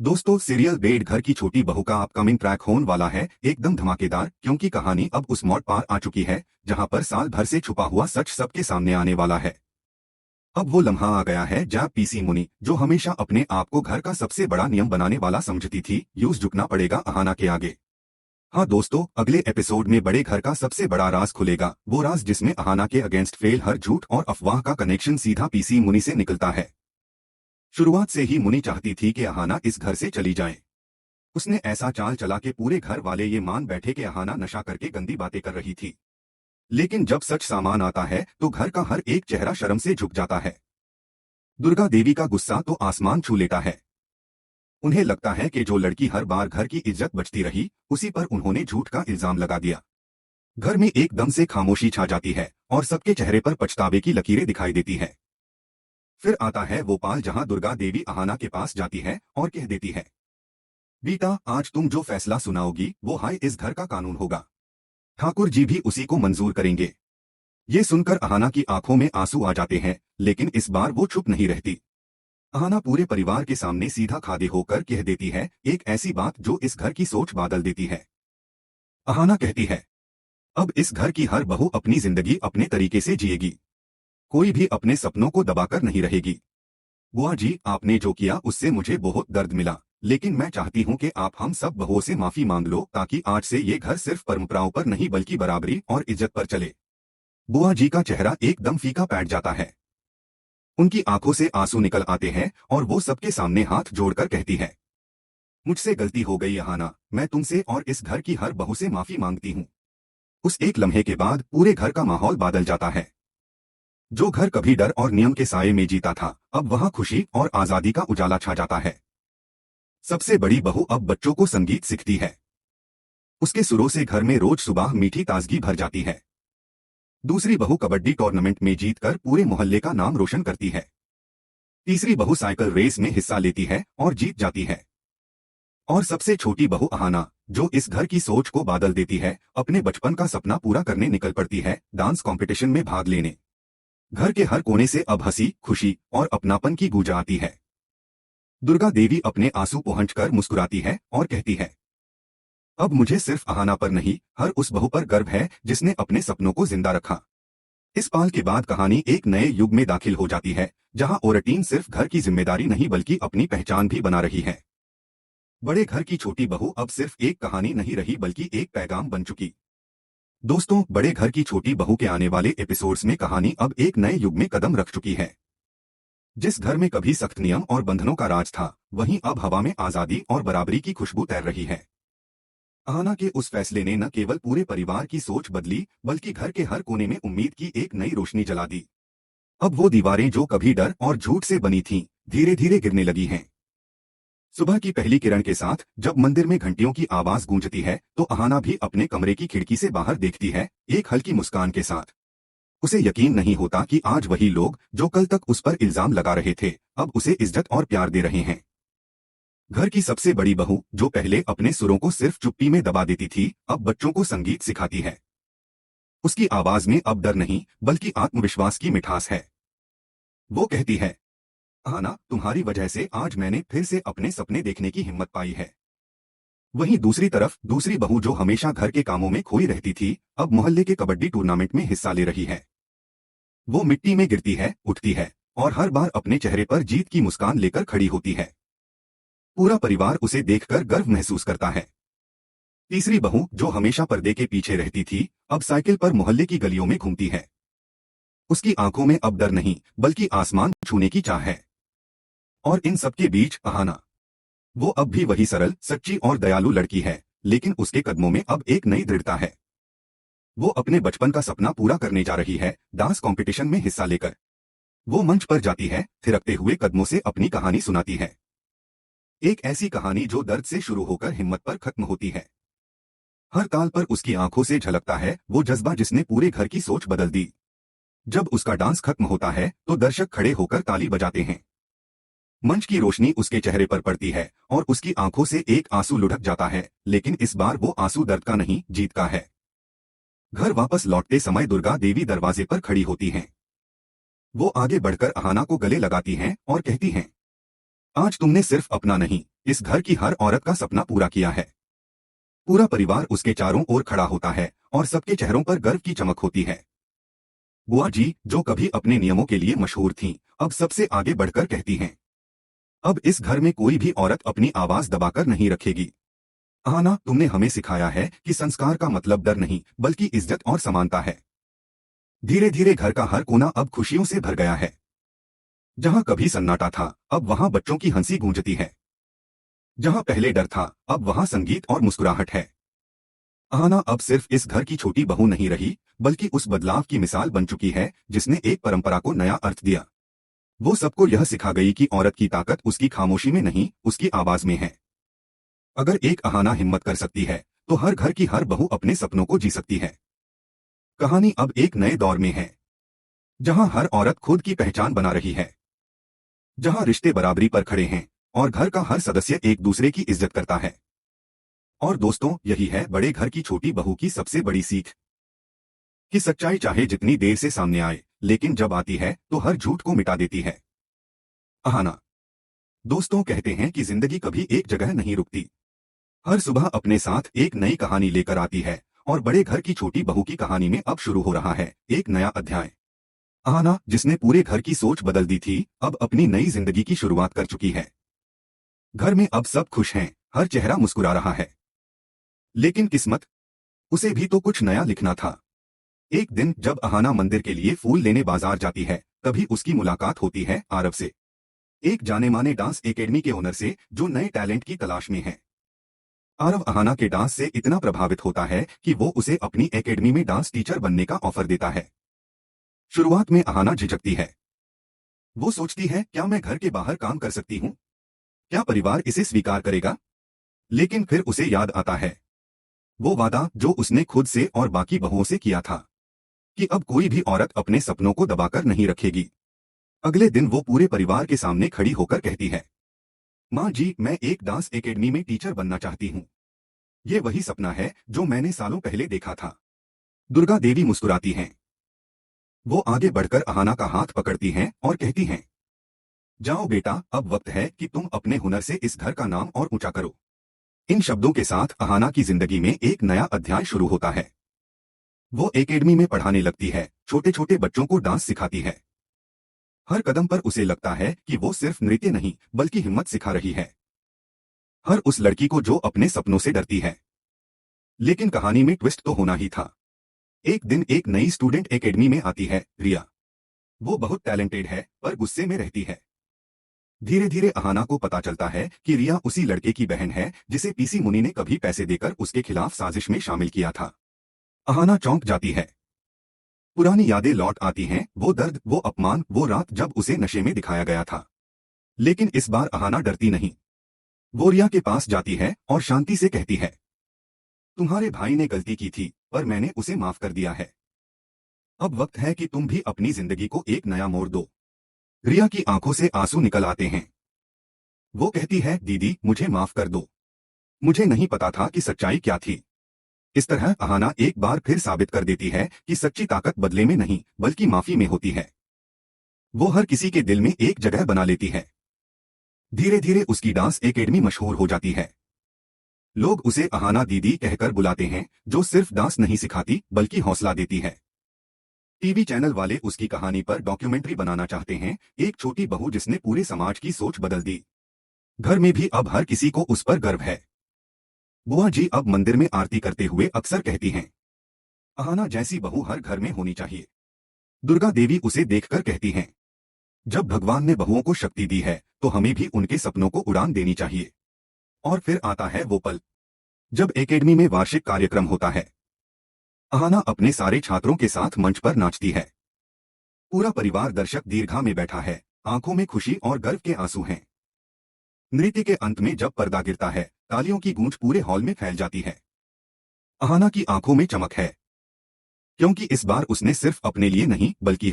दोस्तों, serial bed घर की छोटी बहू का अपकमिंग ट्रैक होने वाला है एकदम धमाकेदार, क्योंकि कहानी अब उस मोड़ पार आ चुकी है जहां पर साल भर से छुपा हुआ सच सबके सामने आने वाला है। अब वो लम्हा आ गया है जब पीसी मुनी, जो हमेशा अपने आप को घर का सबसे बड़ा नियम बनाने वाला समझती थी, यूज झुकना पड़ेगा अहाना के आगे। हाँ दोस्तों, अगले एपिसोड में बड़े घर का सबसे बड़ा राज खुलेगा, वो राज जिसमें अहाना के अगेंस्ट फेल हर झूठ और अफवाह का कनेक्शन सीधा पीसी मुनी से निकलता है। शुरुआत से ही मुनी चाहती थी कि अहाना इस घर से चली जाए। उसने ऐसा चाल चला के पूरे घर वाले ये मान बैठे कि अहाना नशा करके गंदी बातें कर रही थी। लेकिन जब सच सामान आता है तो घर का हर एक चेहरा शर्म से झुक जाता है। दुर्गा देवी का गुस्सा तो आसमान छू लेता है। उन्हें लगता है कि जो लड़की हर बार घर की इज्जत बचती रही, उसी पर उन्होंने झूठ का इल्जाम लगा दिया। घर में एकदम से खामोशी छा जाती है और सबके चेहरे पर पछतावे की लकीरें दिखाई देती है। फिर आता है वो पाल जहां दुर्गा देवी अहाना के पास जाती है और कह देती है, बेटा, आज तुम जो फैसला सुनाओगी वो हाय इस घर का कानून होगा। ठाकुर जी भी उसी को मंजूर करेंगे। ये सुनकर अहाना की आंखों में आंसू आ जाते हैं, लेकिन इस बार वो चुप नहीं रहती। अहाना पूरे परिवार के सामने सीधा खाधे होकर कह देती है एक ऐसी बात जो इस घर की सोच बदल देती है। अहाना कहती है, अब इस घर की हर बहू अपनी जिंदगी अपने तरीके से जिएगी। कोई भी अपने सपनों को दबाकर नहीं रहेगी। बुआ जी, आपने जो किया उससे मुझे बहुत दर्द मिला, लेकिन मैं चाहती हूँ कि आप हम सब बहुओं से माफी मांग लो, ताकि आज से ये घर सिर्फ परंपराओं पर नहीं बल्कि बराबरी और इज्जत पर चले। बुआ जी का चेहरा एकदम फीका बैठ जाता है। उनकी आंखों से आंसू निकल आते हैं और वो सबके सामने हाथ जोड़कर कहती है, मुझसे गलती हो गई अहाना, मैं तुमसे और इस घर की हर बहू से माफी मांगती हूँ। उस एक लम्हे के बाद पूरे घर का माहौल बदल जाता है। जो घर कभी डर और नियम के साये में जीता था, अब वहां खुशी और आजादी का उजाला छा जाता है। सबसे बड़ी बहू अब बच्चों को संगीत सीखती है। उसके सुरों से घर में रोज सुबह मीठी ताजगी भर जाती है। दूसरी बहू कबड्डी टूर्नामेंट में जीतकर पूरे मोहल्ले का नाम रोशन करती है। तीसरी बहू साइकिल रेस में हिस्सा लेती है और जीत जाती है। और सबसे छोटी बहू अहाना, जो इस घर की सोच को बदल देती है, अपने बचपन का सपना पूरा करने निकल पड़ती है, डांस कंपटीशन में भाग लेने। घर के हर कोने से अब हंसी, खुशी और अपनापन की गूंज आती है। दुर्गा देवी अपने आंसू पोंछकर मुस्कुराती है और कहती है, अब मुझे सिर्फ अहाना पर नहीं, हर उस बहू पर गर्व है जिसने अपने सपनों को जिंदा रखा। इस पाल के बाद कहानी एक नए युग में दाखिल हो जाती है, जहां औरतें सिर्फ घर की जिम्मेदारी नहीं बल्कि अपनी पहचान भी बना रही है। बड़े घर की छोटी बहू अब सिर्फ एक कहानी नहीं रही बल्कि एक पैगाम बन चुकी। दोस्तों, बड़े घर की छोटी बहू के आने वाले एपिसोड्स में कहानी अब एक नए युग में कदम रख चुकी है। जिस घर में कभी सख्त नियम और बंधनों का राज था, वहीं अब हवा में आजादी और बराबरी की खुशबू तैर रही है। अहाना के उस फैसले ने न केवल पूरे परिवार की सोच बदली, बल्कि घर के हर कोने में उम्मीद की एक नई रोशनी जला दी। अब वो दीवारें जो कभी डर और झूठ से बनी थीं, धीरे धीरे गिरने लगी हैं। सुबह की पहली किरण के साथ जब मंदिर में घंटियों की आवाज गूंजती है, तो अहाना भी अपने कमरे की खिड़की से बाहर देखती है, एक हल्की मुस्कान के साथ। उसे यकीन नहीं होता कि आज वही लोग जो कल तक उस पर इल्जाम लगा रहे थे, अब उसे इज्जत और प्यार दे रहे हैं। घर की सबसे बड़ी बहू, जो पहले अपने सुरों को सिर्फ चुप्पी में दबा देती थी, अब बच्चों को संगीत सिखाती है। उसकी आवाज में अब डर नहीं बल्कि आत्मविश्वास की मिठास है। वो कहती है, अहाना, तुम्हारी वजह से आज मैंने फिर से अपने सपने देखने की हिम्मत पाई है। वहीं दूसरी तरफ दूसरी बहू, जो हमेशा घर के कामों में खोई रहती थी, अब मोहल्ले के कबड्डी टूर्नामेंट में हिस्सा ले रही है। वो मिट्टी में गिरती है, उठती है और हर बार अपने चेहरे पर जीत की मुस्कान लेकर खड़ी होती है। पूरा परिवार उसे देखकर गर्व महसूस करता है। तीसरी बहू, जो हमेशा पर्दे के पीछे रहती थी, अब साइकिल पर मोहल्ले की गलियों में घूमती है। उसकी आंखों में अब डर नहीं बल्कि आसमान छूने की चाह है। और इन सबके बीच अहाना, वो अब भी वही सरल, सच्ची और दयालु लड़की है, लेकिन उसके कदमों में अब एक नई दृढ़ता है। वो अपने बचपन का सपना पूरा करने जा रही है, डांस कंपटीशन में हिस्सा लेकर। वो मंच पर जाती है, थिरकते हुए कदमों से अपनी कहानी सुनाती है। एक ऐसी कहानी जो दर्द से शुरू होकर हिम्मत पर खत्म होती है। हर ताल पर उसकी आंखों से झलकता है वो जज्बा जिसने पूरे घर की सोच बदल दी। जब उसका डांस खत्म होता है तो दर्शक खड़े होकर ताली बजाते हैं। मंच की रोशनी उसके चेहरे पर पड़ती है और उसकी आंखों से एक आंसू लुढ़क जाता है, लेकिन इस बार वो आंसू दर्द का नहीं, जीत का है। घर वापस लौटते समय दुर्गा देवी दरवाजे पर खड़ी होती हैं। वो आगे बढ़कर अहाना को गले लगाती हैं और कहती हैं, आज तुमने सिर्फ अपना नहीं इस घर की हर औरत का सपना पूरा किया है। पूरा परिवार उसके चारों ओर खड़ा होता है और सबके चेहरों पर गर्व की चमक होती है। बुआ जी, जो कभी अपने नियमों के लिए मशहूर थीं, अब सबसे आगे बढ़कर कहती हैं, अब इस घर में कोई भी औरत अपनी आवाज दबाकर नहीं रखेगी। आना, तुमने हमें सिखाया है कि संस्कार का मतलब डर नहीं बल्कि इज्जत और समानता है। धीरे धीरे घर का हर कोना अब खुशियों से भर गया है। जहां कभी सन्नाटा था, अब वहां बच्चों की हंसी गूंजती है। जहां पहले डर था, अब वहां संगीत और मुस्कुराहट है। आना अब सिर्फ इस घर की छोटी बहू नहीं रही, बल्कि उस बदलाव की मिसाल बन चुकी है जिसने एक परंपरा को नया अर्थ दिया। वो सबको यह सिखा गई कि औरत की ताकत उसकी खामोशी में नहीं, उसकी आवाज में है। अगर एक अहाना हिम्मत कर सकती है, तो हर घर की हर बहू अपने सपनों को जी सकती है। कहानी अब एक नए दौर में है, जहां हर औरत खुद की पहचान बना रही है, जहां रिश्ते बराबरी पर खड़े हैं और घर का हर सदस्य एक दूसरे की इज्जत करता है। और दोस्तों, यही है बड़े घर की छोटी बहू की सबसे बड़ी सीख, कि सच्चाई चाहे जितनी देर से सामने आए, लेकिन जब आती है तो हर झूठ को मिटा देती है। अहाना। दोस्तों कहते हैं कि जिंदगी कभी एक जगह नहीं रुकती। हर सुबह अपने साथ एक नई कहानी लेकर आती है, और बड़े घर की छोटी बहू की कहानी में अब शुरू हो रहा है एक नया अध्याय। अहाना, जिसने पूरे घर की सोच बदल दी थी, अब अपनी नई जिंदगी की शुरुआत कर चुकी है। घर में अब सब खुश हैं, हर चेहरा मुस्कुरा रहा है। लेकिन किस्मत, उसे भी तो कुछ नया लिखना था। एक दिन जब अहाना मंदिर के लिए फूल लेने बाजार जाती है, तभी उसकी मुलाकात होती है आरव से, एक जाने माने डांस एकेडमी के ओनर से, जो नए टैलेंट की तलाश में है। आरव अहाना के डांस से इतना प्रभावित होता है कि वो उसे अपनी एकेडमी में डांस टीचर बनने का ऑफर देता है। शुरुआत में अहाना झिझकती है। वो सोचती है, क्या मैं घर के बाहर काम कर सकती हूँ? क्या परिवार इसे स्वीकार करेगा? लेकिन फिर उसे याद आता है वो वादा जो उसने खुद से और बाकी बहुओं से किया था, कि अब कोई भी औरत अपने सपनों को दबाकर नहीं रखेगी। अगले दिन वो पूरे परिवार के सामने खड़ी होकर कहती है, माँ जी, मैं एक डांस एकेडमी में टीचर बनना चाहती हूँ। ये वही सपना है जो मैंने सालों पहले देखा था। दुर्गा देवी मुस्कुराती हैं। वो आगे बढ़कर अहाना का हाथ पकड़ती हैं और कहती हैं, जाओ बेटा, अब वक्त है कि तुम अपने हुनर से इस घर का नाम और ऊंचा करो। इन शब्दों के साथ अहाना की जिंदगी में एक नया अध्याय शुरू होता है। वो एकेडमी में पढ़ाने लगती है, छोटे छोटे बच्चों को डांस सिखाती है। हर कदम पर उसे लगता है कि वो सिर्फ नृत्य नहीं बल्कि हिम्मत सिखा रही है, हर उस लड़की को जो अपने सपनों से डरती है। लेकिन कहानी में ट्विस्ट तो होना ही था। एक दिन एक नई स्टूडेंट एकेडमी में आती है, रिया। वो बहुत टैलेंटेड है, पर गुस्से में रहती है। धीरे धीरे अहाना को पता चलता है कि रिया उसी लड़के की बहन है जिसे पीसी मुनि ने कभी पैसे देकर उसके खिलाफ साजिश में शामिल किया था। अहाना चौंक जाती है। पुरानी यादें लौट आती हैं, वो दर्द, वो अपमान, वो रात जब उसे नशे में दिखाया गया था। लेकिन इस बार अहाना डरती नहीं। वो रिया के पास जाती है और शांति से कहती है, तुम्हारे भाई ने गलती की थी, पर मैंने उसे माफ कर दिया है। अब वक्त है कि तुम भी अपनी जिंदगी को एक नया मोड़ दो। रिया की आंखों से आंसू निकल आते हैं। वो कहती है, दीदी, मुझे माफ कर दो। मुझे नहीं पता था कि सच्चाई क्या थी। इस तरह अहाना एक बार फिर साबित कर देती है कि सच्ची ताकत बदले में नहीं बल्कि माफी में होती है। वो हर किसी के दिल में एक जगह बना लेती है। धीरे धीरे उसकी डांस एकेडमी मशहूर हो जाती है। लोग उसे अहाना दीदी कहकर बुलाते हैं, जो सिर्फ डांस नहीं सिखाती बल्कि हौसला देती है। टीवी चैनल वाले उसकी कहानी पर डॉक्यूमेंट्री बनाना चाहते हैं, एक छोटी बहू जिसने पूरे समाज की सोच बदल दी। घर में भी अब हर किसी को उस पर गर्व है। बुआ जी अब मंदिर में आरती करते हुए अक्सर कहती हैं, अहाना जैसी बहू हर घर में होनी चाहिए। दुर्गा देवी उसे देखकर कहती हैं, जब भगवान ने बहुओं को शक्ति दी है, तो हमें भी उनके सपनों को उड़ान देनी चाहिए। और फिर आता है वो पल, जब एकेडमी में वार्षिक कार्यक्रम होता है। अहाना अपने सारे छात्रों के साथ मंच पर नाचती है। पूरा परिवार दर्शक दीर्घा में बैठा है, आंखों में खुशी और गर्व के आंसू हैं। नृत्य के अंत में जब पर्दा गिरता है, तालियों की गूंज पूरे हॉल में फैल जाती है। अहाना की आंखों में चमक है, क्योंकि इस बार उसने सिर्फ अपने लिए नहीं बल्कि